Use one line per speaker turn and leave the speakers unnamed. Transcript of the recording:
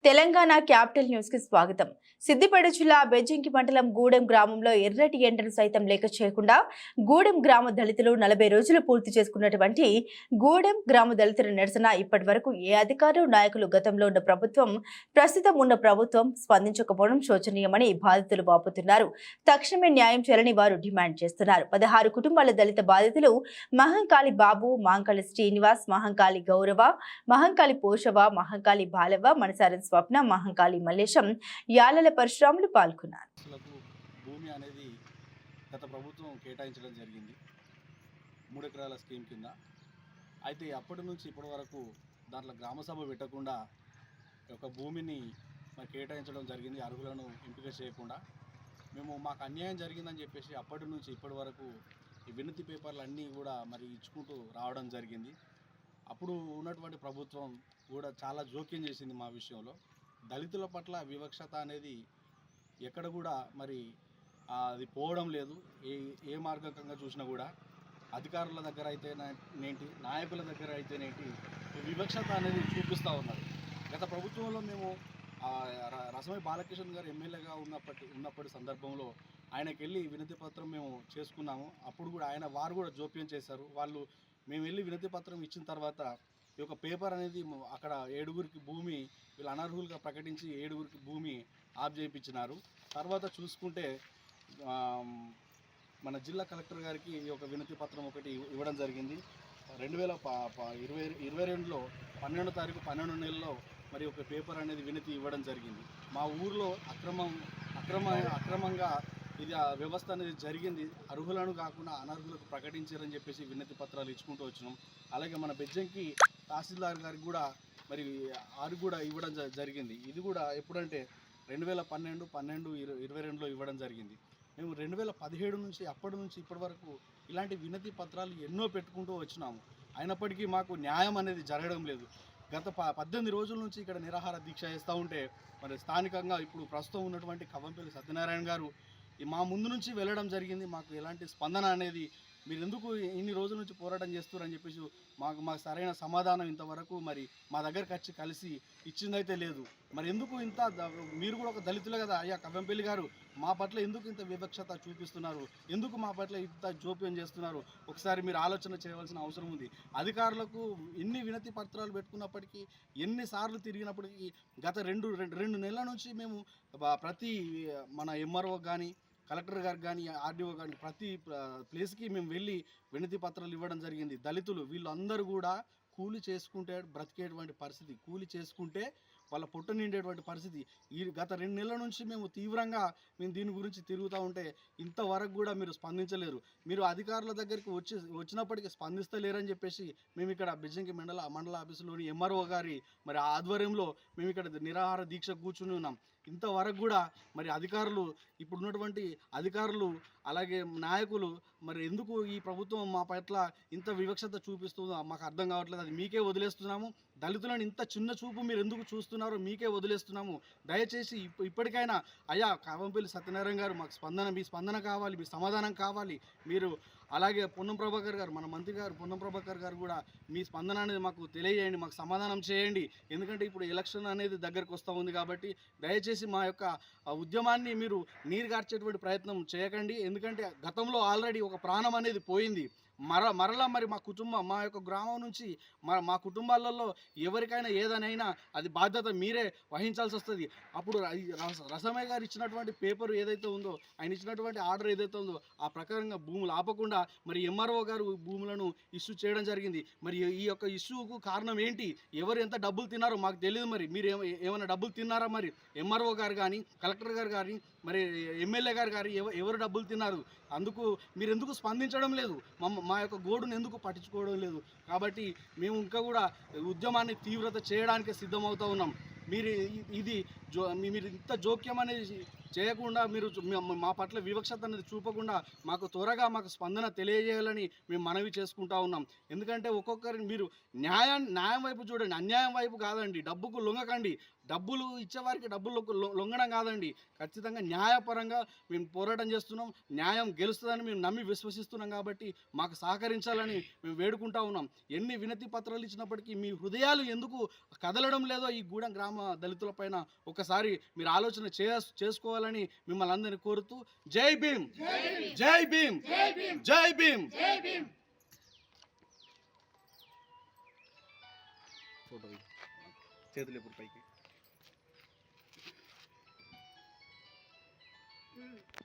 Telangana capital news కి స్వాగతం. సిద్దిపేట జిల్లా బెజ్జంకి మండలం గూడెం గ్రామంలో ఎర్రటి ఎండను సైతం లెక్క చేయకుండా గూడెం గ్రామ దళితులు 40 రోజులు పూర్తి చేసుకున్నటువంటి గూడెం గ్రామ దళితుల నిరసన ఇప్పటి వరకు ఏ అధికారులు నాయకులు గతంలో ఉన్న ప్రభుత్వం ప్రస్తుతం ఉన్న ప్రభుత్వం స్పందించకపోవడం శోచనీయమని బాధితులు వాపోతున్నారు. తక్షణమే న్యాయం చేయాలని వారు డిమాండ్ చేస్తున్నారు. 16 కుటుంబాల దళిత బాధితులు మహంకాళి బాబు, మహంకాళి శ్రీనివాస్, మహంకాళి గౌరవ, మహంకాళి పోషవ, మహంకాళి బాలవ, మనసారం స్వప్న, మహంకాళి మల్లేశం, యాలల పరశురాములు పాల్గొన్నారు.
భూమి అనేది గత ప్రభుత్వం కేటాయించడం జరిగింది 3 ఎకరాల స్కీమ్ కింద. అయితే అప్పటి నుంచి ఇప్పటి వరకు దాంట్లో గ్రామసభ పెట్టకుండా ఒక భూమిని కేటాయించడం జరిగింది. అర్హులను ఎంపిక చేయకుండా మాకు అన్యాయం జరిగిందని చెప్పేసి అప్పటి నుంచి ఇప్పటి వరకు ఈ వినతి పేపర్లు అన్నీ కూడా ఇచ్చుకుంటూ రావడం జరిగింది. అప్పుడు ఉన్నటువంటి ప్రభుత్వం కూడా చాలా జోక్యం చేసింది మా విషయంలో. దళితుల పట్ల వివక్షత అనేది ఎక్కడ కూడా అది పోవడం లేదు. ఏ మార్గంగా చూసినా కూడా అధికారుల దగ్గర అయితేనేంటి, నాయకుల దగ్గర అయితేనేంటి వివక్షత అనేది చూపిస్తూ ఉన్నారు. గత ప్రభుత్వంలో మేము రసమై బాలకిషన్ గారు ఎమ్మెల్యేగా ఉన్నప్పటి సందర్భంలో ఆయనకి వెళ్ళి వినతి పత్రం మేము చేసుకున్నాము. అప్పుడు కూడా వారు కూడా జోప్యం చేశారు. మేము వెళ్ళి వినతి పత్రం ఇచ్చిన తర్వాత ఈ యొక్క పేపర్ అనేది అక్కడ 7గురికి భూమి వీళ్ళు అనర్హులుగా ప్రకటించి 7గురికి భూమి ఆప్ చేయించినారు. తర్వాత చూసుకుంటే మన జిల్లా కలెక్టర్ గారికి ఈ యొక్క వినతి పత్రం ఒకటి ఇవ్వడం జరిగింది. 2022లో 12వ తారీఖు 12వ నెలలో ఒక పేపర్ అనేది వినతి ఇవ్వడం జరిగింది. మా ఊర్లో అక్రమంగా ఇది వ్యవస్థ అనేది జరిగింది. అర్హులను కాకుండా అనర్హులకు ప్రకటించారని చెప్పేసి వినతి పత్రాలు ఇచ్చుకుంటూ వచ్చినాం. అలాగే మన బెజ్జంకి తహసీల్దార్ గారికి కూడా కూడా ఇవ్వడం జరిగింది. ఇది కూడా ఎప్పుడంటే 2012-12-22లో ఇవ్వడం జరిగింది. మేము 2017 నుంచి అప్పటి నుంచి ఇప్పటి వరకు ఇలాంటి వినతి పత్రాలు ఎన్నో పెట్టుకుంటూ వచ్చినాము. అయినప్పటికీ మాకు న్యాయం అనేది జరగడం లేదు. గత 18 రోజుల నుంచి ఇక్కడ నిరాహార దీక్ష చేస్తూ ఉంటే స్థానికంగా ఇప్పుడు ప్రస్తుతం ఉన్నటువంటి కవ్వంపల్లి సత్యనారాయణ గారు మా ముందు నుంచి వెళ్ళడం జరిగింది. మాకు ఎలాంటి స్పందన అనేది మీరు ఎందుకు ఇన్ని రోజుల నుంచి పోరాటం చేస్తున్నారని చెప్పేసి మాకు సరైన సమాధానం ఇంతవరకు మా దగ్గరకు కలిసి ఇచ్చిందైతే లేదు. ఎందుకు ఇంత మీరు కూడా ఒక దళితులే కదా అయ్యా కవ్వంపల్లి గారు, మా పట్ల ఎందుకు ఇంత వివక్షత చూపిస్తున్నారు, ఎందుకు మా పట్ల ఇంత జోప్యం చేస్తున్నారు, ఒకసారి మీరు ఆలోచన చేయవలసిన అవసరం ఉంది. అధికారులకు ఎన్ని వినతి పత్రాలు పెట్టుకున్నప్పటికీ, ఎన్నిసార్లు తిరిగినప్పటికీ గత రెండు నెలల నుంచి మేము ప్రతి మన ఎంఆర్ఓ కానీ, కలెక్టర్ గారికి కానీ, ఆర్డీఓ కానీ ప్రతి ప్లేస్కి మేము వెళ్ళి వినతి పత్రాలు ఇవ్వడం జరిగింది. దళితులు వీళ్ళందరూ కూడా కూలి చేసుకుంటే బ్రతికేటువంటి పరిస్థితి, కూలి చేసుకుంటే వాళ్ళ పొట్ట నిండేటువంటి పరిస్థితి. గత 2 నెలల నుంచి మేము తీవ్రంగా దీని గురించి తిరుగుతూ ఉంటే ఇంతవరకు కూడా మీరు స్పందించలేరు. మీరు అధికారుల దగ్గరికి వచ్చినప్పటికీ స్పందిస్తలేరని చెప్పేసి మేము ఇక్కడ బెజ్జంకి మండల ఆఫీసులోని ఎంఆర్ఓ గారి ఆధ్వర్యంలో మేము ఇక్కడ నిరాహార దీక్ష కూర్చుని ఉన్నాం. ఇంతవరకు కూడా అధికారులు, ఇప్పుడున్నటువంటి అధికారులు అలాగే నాయకులు ఎందుకు ఈ ప్రభుత్వం మా పట్ల ఇంత వివక్షత చూపిస్తుందో మాకు అర్థం కావట్లేదు. అది మీకే వదిలేస్తున్నాము. దళితులను ఇంత చిన్న చూపు మీరు ఎందుకు చూస్తున్నారో మీకే వదిలేస్తున్నాము. దయచేసి ఇప్పటికైనా అయ్యా కవ్వంపల్లి సత్యనారాయణ గారు, మాకు మీ స్పందన కావాలి, మీ సమాధానం కావాలి. మీరు అలాగే పొన్నం ప్రభాకర్ గారు, మన మంత్రి గారు పొన్నం ప్రభాకర్ గారు కూడా మీ స్పందన అనేది మాకు తెలియజేయండి, మాకు సమాధానం చేయండి. ఎందుకంటే ఇప్పుడు ఎలక్షన్ అనేది దగ్గరకు వస్తూ ఉంది కాబట్టి దయచేసి మా యొక్క ఉద్యమాన్ని మీరు నీరుగార్చేటువంటి ప్రయత్నం చేయకండి. ఎందుకంటే గతంలో ఆల్రెడీ ఒక ప్రాణం అనేది పోయింది. మరలా మా యొక్క గ్రామం నుంచి మా కుటుంబాలలో ఎవరికైనా ఏదైనా అది బాధ్యత మీరే వహించాల్సి వస్తుంది. అప్పుడు రసమయ్య గారు ఇచ్చినటువంటి పేపర్ ఏదైతే ఉందో, ఆయన ఇచ్చినటువంటి ఆర్డర్ ఏదైతే ఉందో ఆ ప్రకారంగా భూములు ఆపకుండా ఎంఆర్ఓ గారు భూములను ఇష్యూ చేయడం జరిగింది. ఈ యొక్క ఇష్యూకు కారణం ఏంటి, ఎవరు ఎంత డబ్బులు తిన్నారో మాకు తెలియదు. మీరు ఏమైనా డబ్బులు తిన్నారా? ఎంఆర్ఓ గారు కానీ, కలెక్టర్ గారు కానీ, ఎమ్మెల్యే గారు కానీ ఎవరు డబ్బులు తిన్నారు? అందుకు మీరు ఎందుకు స్పందించడం లేదు? మా యొక్క గోడును ఎందుకు పట్టించుకోవడం లేదు? కాబట్టి మేము ఇంకా కూడా ఉద్యమాన్ని తీవ్రత చేయడానికి సిద్ధమవుతూ ఉన్నాం. మీరు ఇంత జోక్యం అనేది చేయకుండా, మీరు మా పట్ల వివక్షత అనేది చూపకుండా మాకు స్పందన తెలియజేయాలని మేము మనవి చేసుకుంటా ఉన్నాం. ఎందుకంటే ఒక్కొక్కరిని మీరు న్యాయం వైపు చూడండి, అన్యాయం వైపు కాదండి. డబ్బుకు లొంగకండి. డబ్బులు ఇచ్చేవారికి డబ్బులు లొంగడం కాదండి. ఖచ్చితంగా న్యాయపరంగా మేము పోరాటం చేస్తున్నాం. న్యాయం గెలుస్తుందని మేము నమ్మి విశ్వసిస్తున్నాం కాబట్టి మాకు సహకరించాలని మేము వేడుకుంటా ఉన్నాం. ఎన్ని వినతి పత్రాలు ఇచ్చినప్పటికీ మీ హృదయాలు ఎందుకు కదలడం లేదో ఈ గూడెం గ్రామ దళితుల పైన ఒకసారి మీరు ఆలోచన చేసుకోవాలని మిమ్మల్ని అందరినీ కోరుతూ జై భీమ్, జై భీమ్, జై భీమ్. ఫోటో చేతులు ఇప్పుడు పైకి.